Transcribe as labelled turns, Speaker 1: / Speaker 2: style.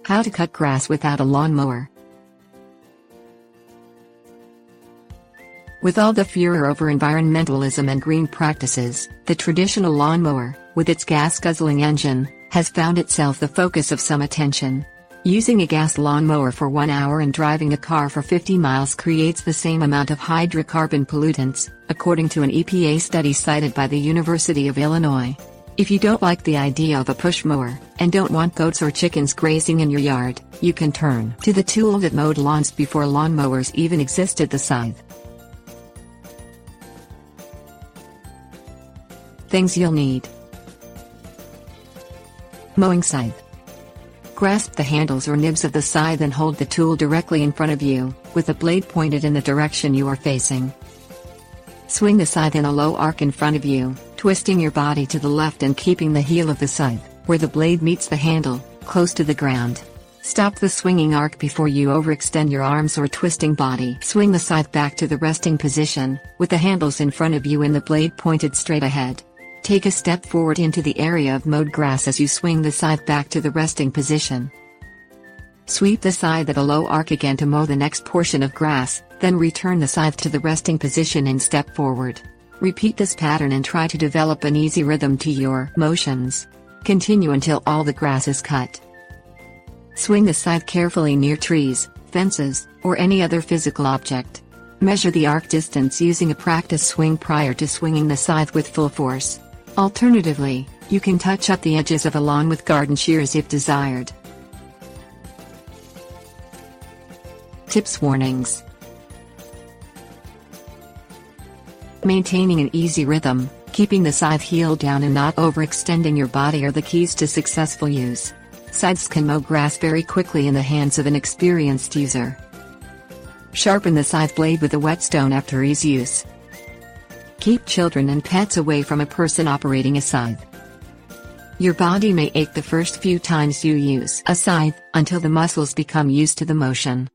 Speaker 1: How to cut grass without a lawnmower. With all the furor over environmentalism and green practices, the traditional lawnmower, with its gas-guzzling engine, has found itself the focus of some attention. Using a gas lawnmower for 1 hour and driving a car for 50 miles creates the same amount of hydrocarbon pollutants, according to an EPA study cited by the University of Illinois. If you don't like the idea of a push mower, and don't want goats or chickens grazing in your yard, you can turn to the tool that mowed lawns before lawnmowers even existed: the scythe. Things you'll need: mowing scythe. Grasp the handles or nibs of the scythe and hold the tool directly in front of you, with the blade pointed in the direction you are facing. Swing the scythe in a low arc in front of you, twisting your body to the left and keeping the heel of the scythe, where the blade meets the handle, close to the ground. Stop the swinging arc before you overextend your arms or twisting body. Swing the scythe back to the resting position, with the handles in front of you and the blade pointed straight ahead. Take a step forward into the area of mowed grass as you swing the scythe back to the resting position. Sweep the scythe at a low arc again to mow the next portion of grass, then return the scythe to the resting position and step forward. Repeat this pattern and try to develop an easy rhythm to your motions. Continue until all the grass is cut. Swing the scythe carefully near trees, fences, or any other physical object. Measure the arc distance using a practice swing prior to swinging the scythe with full force. Alternatively, you can touch up the edges of a lawn with garden shears if desired. Tips: warnings. Maintaining an easy rhythm, keeping the scythe heel down and not overextending your body are the keys to successful use. Scythes can mow grass very quickly in the hands of an experienced user. Sharpen the scythe blade with a whetstone after each use. Keep children and pets away from a person operating a scythe. Your body may ache the first few times you use a scythe, until the muscles become used to the motion.